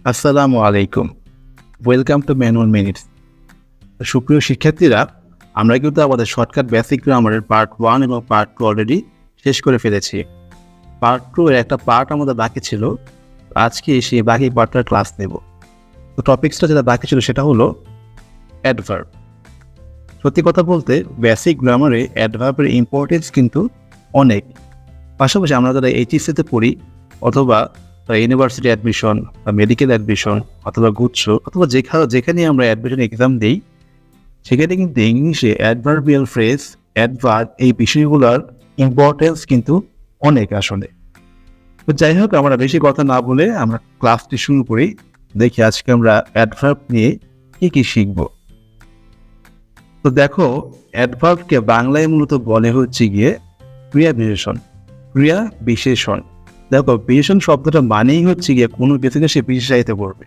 আসসালামু আলাইকুম। Welcome to manual minutes. সুপ্রিয় শিক্ষার্থীরা, আমরা কিন্তু আমাদের শর্টকাট বেসিক গ্রামারের পার্ট 1 এবং পার্ট 2 অলরেডি শেষ করে ফেলেছি। পার্ট 2 এর একটা পার্ট আমাদের বাকি ছিল। আজকে সেই বাকি পার্টটার ক্লাস নেব। তো টপিকসটা যেটা বাকি ছিল সেটা হলো অ্যাডভার্ব। সত্যি কথা বলতে বেসিক গ্রামারে অ্যাডভার্বের ইম্পর্টেন্স কিন্তু অনেক। পাশাপাশি আমরা যারা এইচএসসিতে পড়ি অথবা ইউনিভার্সিটি অ্যাডমিশন বা মেডিকেল অ্যাডমিশন অথবা গুচ্ছ অথবা যেখানে আমরা অ্যাডমিশন এক্সাম দিই, সেখানে কিন্তু ইংলিশে অ্যাডভার্বিয়াল ফ্রেজ, অ্যাডভার্ব এই বিষয়গুলোর ইম্পর্টেন্স কিন্তু অনেক আসলে। তো যাই হোক, আমরা বেশি কথা না বলে আমরা ক্লাসটি শুরু করি। দেখি আজকে আমরা অ্যাডভার্ব নিয়ে কী শিখব। তো দেখো, অ্যাডভার্বকে বাংলায় মূলত বলে হচ্ছে গিয়ে ক্রিয়া বিশেষণ। ক্রিয়া বিশেষণ, দেখো বিশেষণ শব্দটা মানেই হচ্ছে গিয়ে কোনো কিছুকে সে বিশেষায়িত করবে।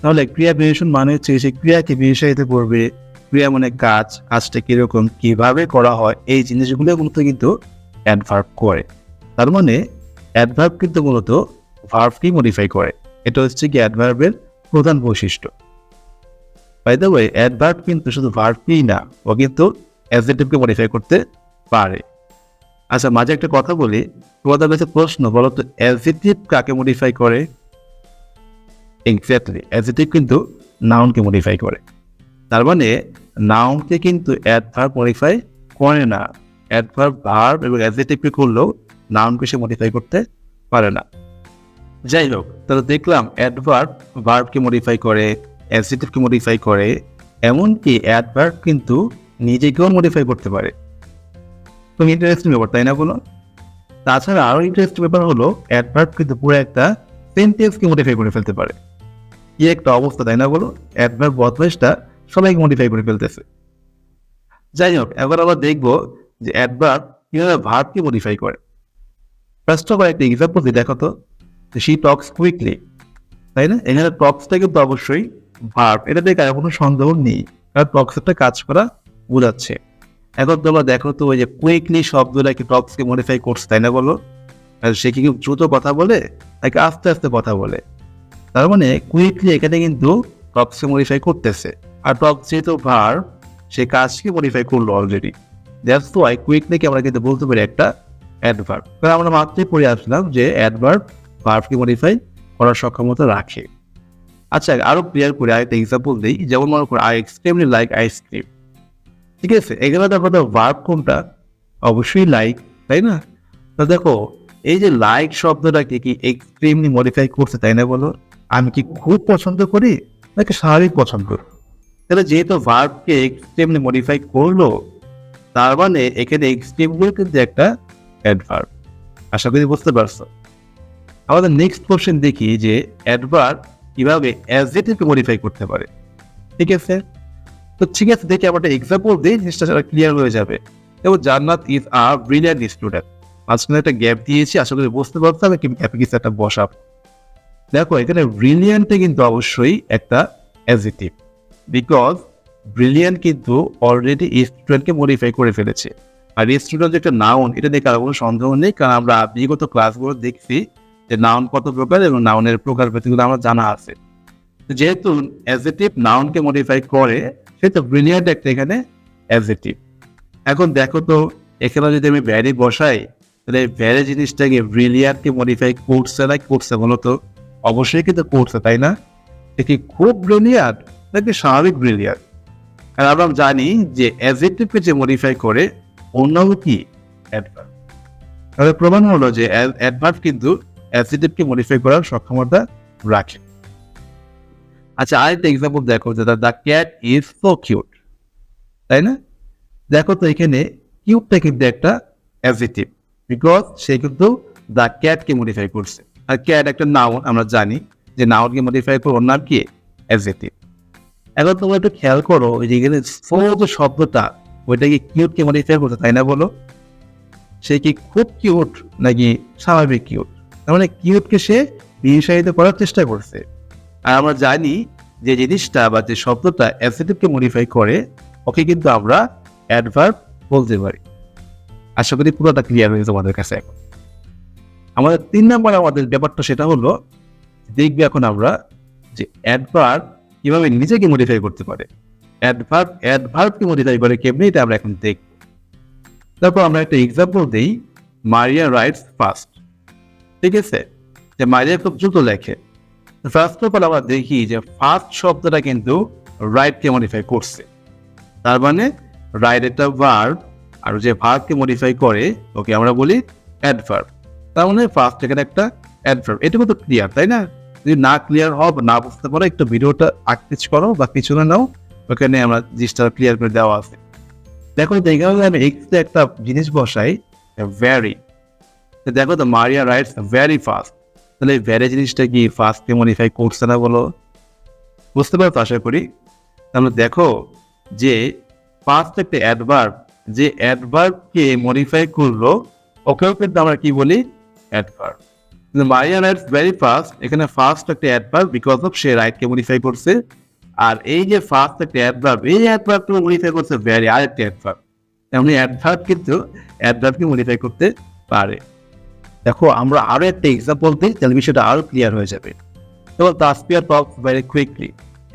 তাহলে ক্রিয়া বিশেষণ মানে হচ্ছে সে ক্রিয়াকে বিশেষায়িত করবে। ক্রিয়া মানে কাজ, কাজটা কিরকম, কিভাবে করা হয়, এই জিনিসগুলো মূলত কিন্তু অ্যাডভার্ব করে। তার মানে অ্যাডভার্ব কিন্তু মূলত ভার্বকে মডিফাই করে। এটা হচ্ছে কি অ্যাডভার্বের প্রধান বৈশিষ্ট্য। বাই দ্য ওয়ে, অ্যাডভার্ব কিন্তু শুধু ভার্বকেই না, ও কিন্তু অ্যাডজেক্টিভকে মডিফাই করতে পারে। আচ্ছা, মাঝে একটা কথা বলি, তোমাদের কাছে প্রশ্ন, বলো তো অ্যাডজেক্টিভ কাকে মডিফাই করে? এক্স্যাক্টলি, অ্যাডজেক্টিভ কিন্তু নাউনকে মডিফাই করে। তার মানে নাউনকে কিন্তু অ্যাডভার্ব মডিফাই করে না। অ্যাডভার্ব ভার্ব এবং অ্যাডজেক্টিভকে করলেও নাউনকে সে মডিফাই করতে পারে না। যাই হোক, তাহলে দেখলাম অ্যাডভার্ব ভার্বকে মডিফাই করে, অ্যাডজেক্টিভকে মডিফাই করে, এমনকি অ্যাডভার্ব কিন্তু নিজেকেও মডিফাই করতে পারে। তুমি ইন্টারেস্টিং ব্যাপার, তাই না বলো? তাছাড়া আরও ইন্টারেস্টিং ব্যাপার হলো অ্যাডভার্ব কিন্তু পুরো একটা সেন্টেন্সকে মডিফাই করে ফেলতে পারে। কি একটা অবস্থা, তাই না বলো? অ্যাডভার্ব বদমাইশটা সবাইকে মডিফাই করে ফেলতেছে। যাই হোক, এবার আমরা দেখবো যে অ্যাডভার্ব কিভাবে ভার্বকে মডিফাই করে। ফার্স্ট অফ অল একটা এক্সাম্পল দিয়ে দেখো তো, শি টক্স কুইকলি, তাই না? এখানে টক্সটা কিন্তু অবশ্যই ভার্ব, এটা দেখে আর কোনো সন্দেহ নেই, কারণ টক্স একটা কাজ করা বোঝাচ্ছে। এখন তোমরা দেখো তো, ওই যে কুইকলি শব্দটা কি টক্সকে মডিফাই করছে, তাই না বলো? সে কি খুব দ্রুত কথা বলে নাকি আস্তে আস্তে কথা বলে? তার মানে কুইকলি এখানে কিন্তু টক্সকে মডিফাই করতেছে। আর টক্স যেহেতু ভার্ব, সে কাজকে মডিফাই করলো অলরেডি। দ্যাটস ওয়াই কুইকলিকে আমরা কিন্তু বলতে পারি একটা অ্যাডভার্ব। কারণ আমরা মাত্রই পড়ে আসলাম যে অ্যাডভার্ব ভার্বকে মডিফাই করার সক্ষমতা রাখে। আচ্ছা, আরো ক্লিয়ার করে আরেকটা এক্সাম্পল দিই। যেমন মনে করো, আই এক্সট্রিমলি লাইক আইসক্রিম। ঠিক আছে, এখানে দেখো ভার্ব কোনটা? অবশ্যই লাইক, তাই না? তো দেখো, এই যে লাইক শব্দটাকে কি এক্সট্রিমলি মডিফাই করছে, তাই না বলো? আমি কি খুব পছন্দ করি নাকি স্বাভাবিক পছন্দ? তাহলে যেহেতু ভার্বকে এক্সট্রিমলি মডিফাই করলো, তার মানে এখানে এক্সট্রিমলি কিন্তু একটা অ্যাডভার্ব। আশা করি বুঝতে পারছো। আমাদের নেক্সট কোশ্চেন দেখি যে অ্যাডভার্ব কিভাবে অ্যাডজেক্টিভকে মডিফাই করতে পারে। ঠিক আছে, তো ঠিক আছে, দেখি আমরা একটা এক্সাম্পল দিই, জিনিসটা সেটা ক্লিয়ার হয়ে যাবে। এবং জান্নাত ইজ আ ব্রিলিয়ান্ট স্টুডেন্ট। মাঝখানে একটা গ্যাপ দিয়েছি, আশা করি বুঝতে পারছো আমি গ্যাপে কিছু একটা বসাবো। দেখো, এখানে ব্রিলিয়ান্টে কিন্তু অবশ্যই একটা অ্যাডজেক্টিভ, বিকজ ব্রিলিয়ান্ট কিন্তু অলরেডি স্টুডেন্টকে মডিফাই করে ফেলেছে। আর স্টুডেন্ট যে একটা নাউন, এটা দেখে আর কোনো সন্দেহ নেই, কারণ আমরা বিগত ক্লাসগুলো দেখছি যে নাউন কত প্রকার এবং নাউনের প্রকার ভেদগুলো আমরা জানা আছে। যেহেতু অ্যাডজেক্টিভ নাউনকে মডিফাই করে, সেহেতু ব্রিলিয়ান্ট একটা এখানে অ্যাডজেক্টিভ। এখন দেখো তো, এখানে যদি আমি ভ্যারি বসাই, তাহলে ভ্যারি জিনিসটাকে ব্রিলিয়ান্টকে মডিফাই করছে না করছে বলো তো? অবশ্যই কিন্তু করছে, তাই না? সে কি খুব ব্রিলিয়ান্ট নাকি স্বাভাবিক ব্রিলিয়ান্ট? আর আমরা জানি যে অ্যাডজেক্টিভকে যে মডিফাই করে অন্য কি অ্যাডভার্ব। তাহলে প্রমাণ হলো যে অ্যাডভার্ব কিন্তু অ্যাডজেক্টিভকে মডিফাই করার সক্ষমতা রাখে। আচ্ছা, আরেকটা এক্সাম্পল দেখো, যে the cat is so cute, তাই না? দেখো তো, এখানে কিউটটা কিন্তু একটা অ্যাডজেক্টিভ, বিকজ সে কিন্তু দ্য ক্যাটকে মডিফাই করছে। আর ক্যাট একটা নাউন, আমরা জানি যে নাউনকে মডিফাই করে ওর নাম কি অ্যাডজেক্টিভ। এখন তোমরা একটু খেয়াল করো, যে এখানে সো যে শব্দটা, ওইটাকে কিউটকে মডিফাই করছে, তাই না বলো? সে কি খুব কিউট নাকি স্বাভাবিক কিউট? তার মানে কিউটকে সে বিশেষায়িত করার চেষ্টা করছে। আর আমরা জানি যে জিনিসটা বা যে শব্দটা অ্যাডজেক্টিভকে মডিফাই করে, ওকে কিন্তু আমরা অ্যাডভার্ব বলতে পারি। আশা করি পুরোটা ক্লিয়ার হয়েছে তোমাদের কাছে। এখন আমাদের 3 নম্বর আমাদের ব্যাপারটা সেটা হলো, দেখবে এখন আমরা যে অ্যাডভার্ব কিভাবে নিজেকে মডিফাই করতে পারে, অ্যাডভার্বকে মডিফাই করে কেমনি, এটা আমরা এখন দেখব। তারপর আমরা একটা এক্সাম্পল দিই, মারিয়া রাইটস ফাস্ট। ঠিক আছে, যে মারিয়া খুব দ্রুত লেখে। ফার্স্ট অফ অল আমরা দেখি যে ফার্স্ট শব্দটা কিন্তু রাইটকে মডিফাই করছে। তার মানে রাইট একটা ভার্ব, আর যে ভার্বকে মডিফাই করে ওকে আমরা বলি অ্যাডভার্ব। তার মানে ফার্স্ট এখানে একটা অ্যাডভার্ব। এটুকু তো ক্লিয়ার, তাই না? যদি না ক্লিয়ার হও বা না বুঝতে পারো, একটু ভিডিওটা আঁকতেছ করো বা পিছনে নাও, ওখানে আমরা জিনিসটা ক্লিয়ার করে দেওয়া আছে। দেখো এখানে আমি এক্সট্রা একটা জিনিস বসাই, ভ্যারি। দেখো তো মারিয়া রাইটস ভ্যারি ফাস্ট, তাহলে ভ্যারি জিনিসটা কি ফাস্টকে মডিফাই করছে না বলো? বুঝতে পারো তো আশা করি। তাহলে দেখো যে ফার্স্ট একটা অ্যাডভার্ব, যে অ্যাডভার্বকে মডিফাই করলো ওকেও কিন্তু আমরা কি বলি? Adverb. Maria writes very fast, এখানে ফার্স্ট একটা অ্যাডভার্ব বিকজ অফ সে রাইটকে মডিফাই করছে। আর এই যে ফার্স্ট একটা অ্যাডভার্ব, এই অ্যাডভার্বকে মডিফাই করছে ভেরি, আরেকটা অ্যাডভার্ব। তেমনি অ্যাডভার্ব কিন্তু অ্যাডভার্বকে মডিফাই করতে পারে। দেখো আমরা আরো একটা এক্সাম্পল দিই, তাহলে বিষয়টা আরো ক্লিয়ার হয়ে যাবে। তখন তাসপিয়া টকস ভেরি কুইকলি,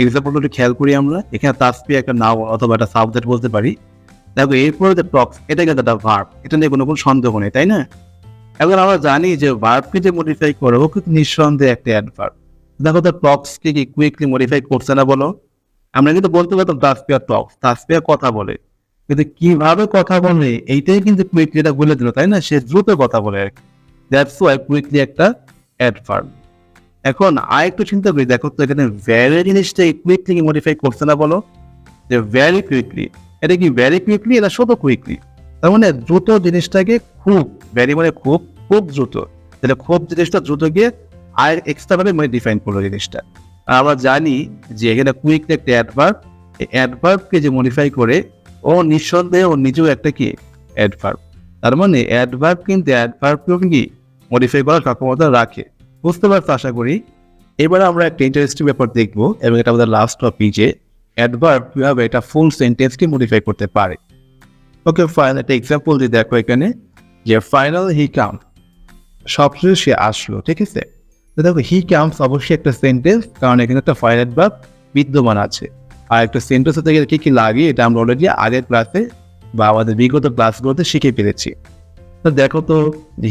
এক্সাম্পলটা একটু খেয়াল করি আমরা। এখানে তাসপিয়া একটা নাও অথবা একটা সাবজেক্ট বলতে পারি। দেখো এরপরে যে টক্স, এটা কিন্তু একটা ভার্ব, এটা নিয়ে কোনো সন্দেহ নেই, তাই না? এখন আমরা জানি যে ভার্বকে যে মডিফাই করে ও কিন্তু নিঃসন্দেহে একটা অ্যাডভার্ব। দেখো তো টক্সকে কি কুইকলি মডিফাই করছে না বলো? আমরা কিন্তু বলতে পারতাম তাসপিয়া টক্স, তাসপিয়া কথা বলে, কিন্তু কিভাবে কথা বলে এইটাই কিন্তু কুইকলি এটা বলে দিল, তাই না? সে দ্রুত কথা বলে আর কি। দ্যাটস ওয়াই কুইকলি একটা অ্যাডভার্ব। এখন আরেকটু চিন্তা করি, দেখো তো এখানে ভ্যারি জিনিসটা কুইকলি কি মডিফাই করছে না বলো? যে ভ্যারি কুইকলি, এটা কি ভ্যারি কুইকলি, এটা শত কুইকলি। তার মানে দ্রুত জিনিসটাকে খুব, ভ্যারি মানে খুব, খুব দ্রুত। তাহলে খুব জিনিসটা দ্রুত গিয়ে আর এক্সট্রা ভাবে মানে ডিফাইন করলো জিনিসটা। আর আমরা জানি যে এখানে কুইকলি একটা অ্যাডভার্ব, এই অ্যাডভার্বকে যে মডিফাই করে ও নিঃসন্দেহে ও নিজেও একটা কি অ্যাডভার্ব। তার মানে অ্যাডভার্ব কিন্তু অ্যাডভার্বকেও কি মডিফাই করার সক্ষমতা রাখে। বুঝতে পারছো আশা করি। এবার আমরা একটা ইন্টারেস্টিং ব্যাপার দেখবো, এবং এটা আমাদের লাস্ট টপিক, যে অ্যাডভার্ব কিভাবে এটা ফুল সেন্টেন্সকে মডিফাই করতে পারে। ওকে ফাইন, একটা এক্সাম্পল দিয়ে দেখো এখানে, যে ফাইনাল হি কাম, সবশেষে সে আসলো। ঠিক আছে, তো দেখো হি কামস অবশ্যই একটা সেন্টেন্স, কারণ এখানে একটা ফাইনাল ভার্ব বিদ্যমান আছে। আর একটা সেন্টেন্স থেকে কি কি লাগে এটা আমরা অলরেডি আগের ক্লাসে বা আমাদের বিগত ক্লাসগুলোতে শিখে ফেলেছি। তো দেখো তো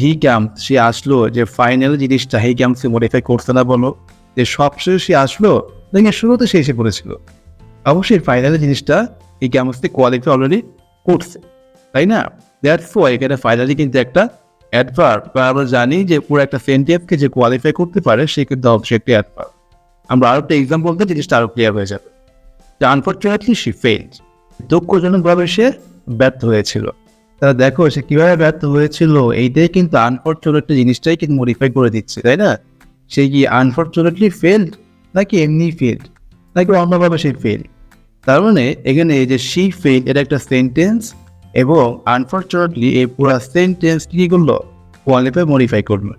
হি কামস, সে আসলো, যে ফাইনাল জিনিসটা হি কামসে মডিফাই করছে না বলো? যে সবশেষে সে আসলো, দেখে শুরুতে সে এসে পড়েছিল। অবশ্যই ফাইনাল জিনিসটা হি কামসকে কোয়ালিফাই অলরেডি করছে, তাই না? দ্যাটস ওয়াই এখানে ফাইনালি কিন্তু একটা অ্যাডভার্ব, বা আমরা জানি যে পুরো একটা সেন্টেন্সকে যে কোয়ালিফাই করতে পারে সে কিন্তু অবশ্যই একটা অ্যাডভার্ব। আমরা আরো একটা এক্সাম্পল দিয়ে জিনিসটা আরো ক্লিয়ার হয়ে যাবে। আনফরচুনেটলি শি ফেইলড, দুঃখজনকভাবে সে ব্যর্থ হয়েছিল। তাহলে দেখো সে কিভাবে ব্যর্থ হয়েছিল, এইটাই কিন্তু আনফরচুনেটলি জিনিসটাই কিন্তু মডিফাই করে দিচ্ছে, তাই না? সে কি আনফরচুনেটলি ফেইলড, নাকি এমনি ফেইলড, নাকি অন্যভাবে সে ফেইলড? তার মানে এখানে এই যে শি ফেইলড, এটা একটা সেন্টেন্স, এবং আনফরচুনেটলি এই পুরো সেন্টেন্স কি করলো? কোয়ালিফাই মডিফাই করলো।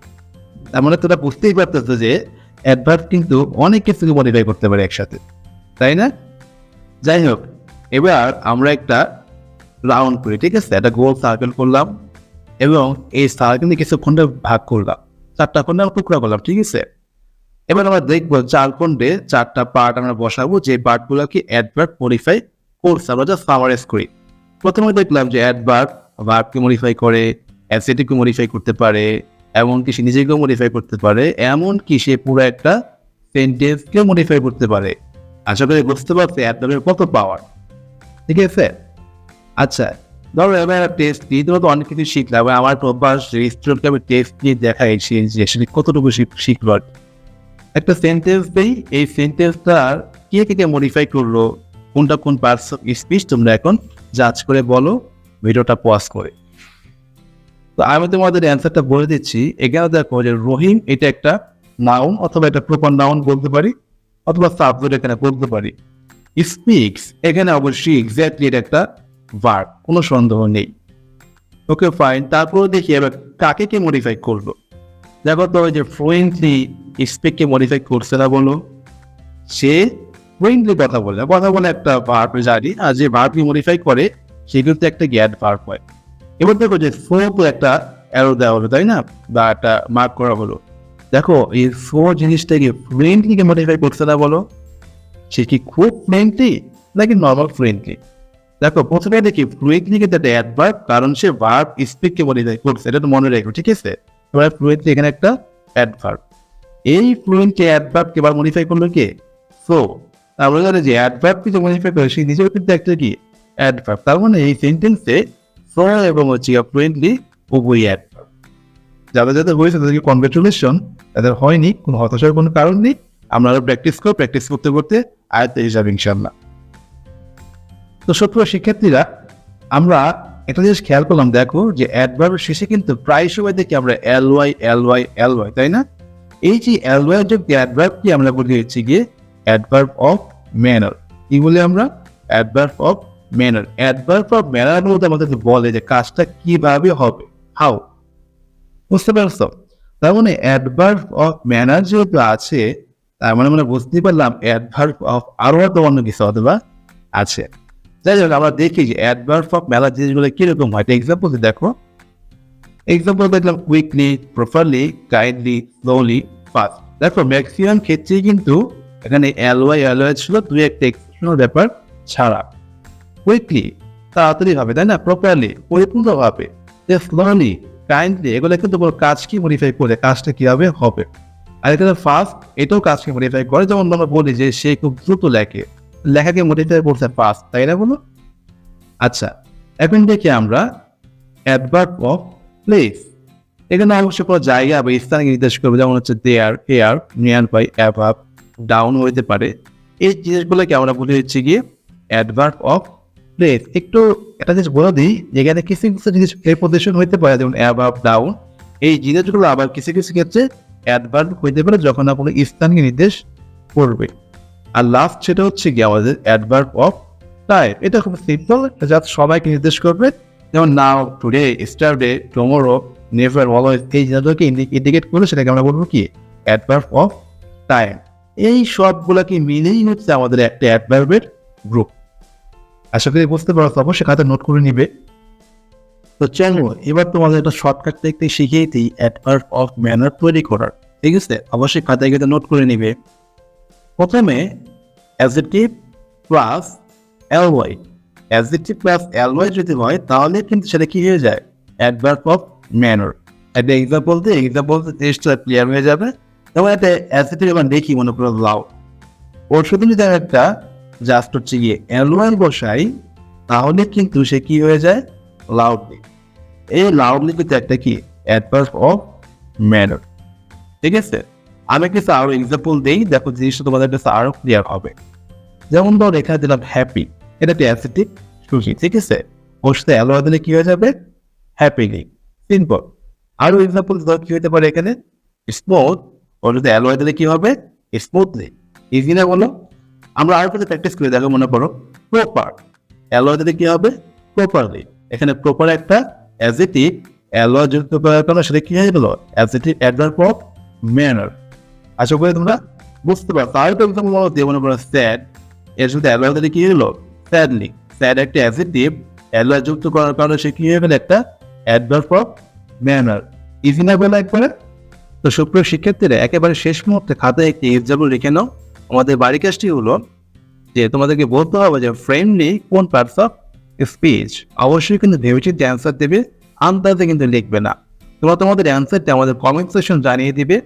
তার মানে তোরা বুঝতেই পারতেছো যে অ্যাডভার্ব কিন্তু অনেক কিছুকে মডিফাই করতে পারে একসাথে, তাই না? যাই হোক, এবার আমরা একটা রাউন্ড করি। ঠিক আছে, একটা গোল সার্কেল করলাম, এবং এই সার্কেল কিছু খণ্ডে ভাগ করলাম, 4টা খণ্ডে আমরা টুকরা করলাম। ঠিক আছে, এবার আমরা দেখবো 4 খণ্ডে 4টা পার্ট আমরা বসাবো, যে পার্টগুলো কি অ্যাডভার্ব মডিফাই করছে। আমরা জাস্ট সামারাইজ করি। প্রথমে দেখলাম যে অ্যাডভার্ব ভার্বকে মডিফাই করে, অ্যাডজেক্টিভকে মডিফাই করতে পারে, এমনকি সে নিজেকেও মডিফাই করতে পারে, এমনকি সে পুরো একটা সেন্টেন্সকেও মডিফাই করতে পারে। আশা করি বুঝতে পারছি অ্যাডভার্বের কত পাওয়ার। ঠিক আছে, আচ্ছা ধরো এবার টেস্ট দিয়ে তোমরা তো অনেক কিছু শিখলাম। আমার অভ্যাস স্টুডেন্টকে আমি টেস্ট দিয়ে দেখাইছি যে সেটা কতটুকু শিখলো। একটা সেন্টেন্স দেই, এই সেন্টেন্সটার কে কে মডিফাই করলো, কোনটা কোন পার্টস অফ স্পিচ, তোমরা এখন জাজ করে বলো ভিডিওটা পজ করে। তো আমি তোমাদের অ্যান্সারটা বলে দিচ্ছি। এখানে দেখো যে রহিম, এটা একটা নাউন অথবা একটা প্রপার নাউন বলতে পারি, অথবা সাবজেক্ট এখানে বলতে পারি। স্পিক্স, এখানে অবশ্যই এক্স্যাক্টলি এটা একটা ভার্ব, কোনো সন্দেহ নেই। ওকে ফাইন, তারপরে দেখি এবার কাকে কে মডিফাই করলো। দেখো তো যে ফ্লুয়েন্টলি স্পিককে মডিফাই করছে না বলো? সে ফ্লুয়েন্টলি কথা বলে একটা ভার্ব জানি, আর যে ভার্বকে মডিফাই করে সেগুলো তো একটা গ্যাড ভার্ব হয়। এবার দেখো যে ফ্লো তো একটা অ্যারো দেওয়া হলো, তাই না, বা একটা মার্ক করা হলো। দেখো এই সো জিনিসটাকে ফ্লুয়েন্টলি মডিফাই করছে না বলো, সে কি খুব ফ্লুয়েন্টলি নাকি নর্মাল ফ্লুয়েন্টলি? দেখো প্রথমে দেখি ফ্লুয়েন্টলি কিন্তু একটা অ্যাডভার্ব, কারণ সে ভার্ব স্পিককে মডিফাই করছে, এটা তো মনে রাখো, ঠিক আছে? এবার ফ্লুয়েন্টলি এখানে একটা অ্যাডভার্ব, এই ফ্লুয়েন্টলি অ্যাডভার্বকে এবার মডিফাই করলো কে? সো আমরা জানি যে অ্যাডভার্ব কিছু মডিফাই করে সে নিজেও কিন্তু একটা কি অ্যাডভার্ব, তার মানে এই সেন্টেন্সে সো এবং হচ্ছে ফ্লুয়েন্টলি উভয় অ্যাডভার্ব। যাদের যাদের হয়েছে তাদেরকে কনগ্রাচুলেশন, তাদের হয়নি কোনো হতাশার কোনো কারণ নেই, আমরা আরো প্র্যাকটিস করতে করতে আয়ত্তে হিসাবে ইনশাল্লাহ। তো সত্যি শিক্ষার্থীরা, আমরা একটা জিনিস খেয়াল করলাম, দেখো যে অ্যাডভার্বের শেষে কিন্তু প্রায় সময় দেখি আমরা এলওয়াই, তাই না? এই যে এলওয়াই এর যে অ্যাডভার্বটি আমরা বলি হচ্ছে গিয়ে অ্যাডভার্ব অফ ম্যানার। কি বলি আমরা? Adverb of manner. Adverb of manner বলতে আমাদের বলে যে কাজটা কিভাবে হবে, হাউ। বুঝতে পারছো? তার মানে অ্যাডভার্ব অফ ম্যানার যেহেতু আছে, তার মানে আমরা বুঝতেই পারলাম অ্যাডভার্ব অফ আরো একটা অন্য কিছু অথবা আছে। যাই হোক, আমরা দেখি যে অ্যাডভার্ব অফ ম্যানার জিনিসগুলো কিরকম হয়। এক্সাম্পল দেখো, এক্সাম্পল দেখলাম quickly, properly, kindly, slowly, fast. দেখো ম্যাক্সিমাম ক্ষেত্রেই কিন্তু এখানে এলওয়াই ছিল দুই একটা এক্সেপশনাল ব্যাপার ছাড়া। কুইকলি তাড়াতাড়ি হবে, তাই না? প্রপারলি পরিপূর্ণ হবে, স্লোলি, কাইন্ডলি এগুলো কিন্তু কোনো কাজকে মডিফাই করে কাজটা কিভাবে হবে। আর এখানে ফাস্ট, এটাও কাজকে মডিফাই করে, যেমন আমরা বলি যে সে খুব দ্রুত লেখাকে মডিফাই করছে ফাস্ট, তাই না বলো? আচ্ছা, এখন দেখি আমরা অ্যাডভার্ব অফ প্লেস। এখানে অবশ্যই কোনো জায়গা বা স্থানকে নির্দেশ করবে, যেমন হচ্ছে there, here, near by, above, down হইতে পারে। এই জিনিসগুলোকে আমরা বলি হচ্ছে গিয়ে অ্যাডভার্ব অফ প্লেস। একটু একটা জিনিস বলে দিই, যেখানে কিছু কিছু জিনিস প্রেপোজিশন হইতে পারে, যেমন অ্যাভাব, ডাউন, এই জিনিসগুলো আবার কিছু কিছু ক্ষেত্রে অ্যাডভার্ব হইতে পারে যখন কোনো স্থানকে নির্দেশ করবে। আর লাস্ট সেটা হচ্ছে গিয়ে আমাদের অ্যাডভার্ব অফ টাইম। এটা খুব সিম্পল, যা সবাইকে নির্দেশ করবে, যেমন now, today, yesterday, tomorrow, never, always, এই জিনিসগুলোকে ইন্ডিকেট করলে সেটাকে আমরা বলবো কি অ্যাডভার্ব অফ টাইম। এই সবগুলোকে মিলেই হচ্ছে আমাদের একটা অ্যাডভার্বের গ্রুপ। আশা করি বুঝতে পারছো, অবশ্যই খাতা নোট করে নিবে। তো চলো এবার তোমাদের একটা শর্টকাট দেখতে শিখিয়ে দিই অ্যাডভার্ব অফ ম্যানার তৈরি করার, ঠিক আছে? অবশ্যই খাতায় কিন্তু নোট করে নিবে। প্রথমে adjective plus LY, adjective plus LY যদি হয় তাহলে কিন্তু সেটা কি হয়ে যায়? Adverb of manner. একটা এক্সাম্পল জিনিসটা ক্লিয়ার হয়ে যাবে। যেমন একটা অ্যাডজেক্টিভ আমরা দেখি, মনে করো লাউড, ওর সাথে যদি একটা জাস্ট হচ্ছে গিয়ে এলওয়াই বসাই তাহলে কিন্তু সে কি হয়ে যায়? লাউডলি। এই লাউডলি কিন্তু একটা কি অ্যাডভার্ব অফ ম্যানার, ঠিক আছে? আমি কিছু আরো এক্সাম্পল দিই, দেখো জিনিসটা তোমাদের কাছে আরো ক্লিয়ার হবে। যেমন ধর এখানে দিলাম হ্যাপি, এটা একটা অ্যাডজেক্টিভ, খুশি, ঠিক আছে? ওর সাথে এলওয়াই দিলে কি হয়ে যাবে? Happily, simple. আরো এক্সাম্পল ধর কি হতে পারে এখানে? স্মুথ, ওর সাথে এলওয়াই দিলে কি হবে? স্মুথলি। ইজি না বলো? আমরা আরো কিছু প্র্যাকটিস করে দেখো, মনে করো প্রপার, এলওয়াই দিলে কি হবে? প্রপারলি। এখানে প্রপার একটা অ্যাডজেক্টিভ, এলওয়াই যুক্ত করার কারণে সেটা কি হয়ে গেল? Adjective adverb of manner. আশা করি তোমরা বুঝতে পারো। তার তো এক্সাম্পল বলো দিয়ে, মনে করো স্যাড, এর সাথে এলওয়াই দিলে কি হলো? স্যাডলি। স্যাড একটা অ্যাডজেক্টিভ, এলওয়াই যুক্ত করার কারণে সে কি হয়ে গেল? একটা অ্যাডভার্ব অফ ম্যানার। ইজি না বলে একবারে? তো সুপ্রিয় শিক্ষার্থীরা, একেবারে শেষ মুহূর্তে খাতায় একটি এক্সাম্পল লিখে নাও। আমাদের বাড়ি কাজটি হলো যে তোমাদেরকে বলতে হবে যে ফ্রেন্ডলি কোন পার্টস অফ স্পিচ। অবশ্যই কিন্তু ভেবেচিন্তে অ্যান্সার দেবে, আন্দাজে কিন্তু লিখবে না। তোমরা তোমাদের অ্যান্সারটা আমাদের কমেন্ট সেকশন জানিয়ে দিবে,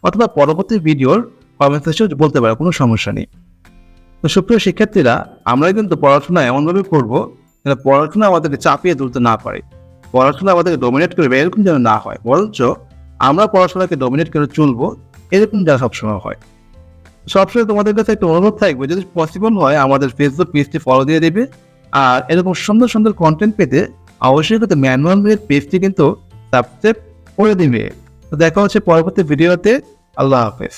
অথবা পরবর্তী ভিডিওর কমেন্ট সেকশন বলতে পারো, কোনো সমস্যা নেই। তো সুপ্রিয় শিক্ষার্থীরা, আমরা কিন্তু পড়াশোনা এমনভাবে করবো যেন পড়াশোনা আমাদেরকে চাপিয়ে তুলতে না পারে, পড়াশোনা আমাদেরকে ডমিনেট করবে এরকম যেন না হয়, বরঞ্চ আমরা পড়াশোনাকে ডমিনেট করে চলবো এরকম যেন সবসময় হয়। সবসময় তোমাদের কাছে একটা অনুরোধ থাকবে, যদি পসিবল হয় আমাদের ফেসবুক পেজটি ফলো দিয়ে দেবে, আর এরকম সুন্দর সুন্দর কন্টেন্ট পেতে অবশ্যই কিন্তু ম্যানুয়াল পেজটি কিন্তু সাবস্ক্রাইব করে দিবে। তো দেখা হচ্ছে পরবর্তী ভিডিওতে। আল্লাহ হাফেজ।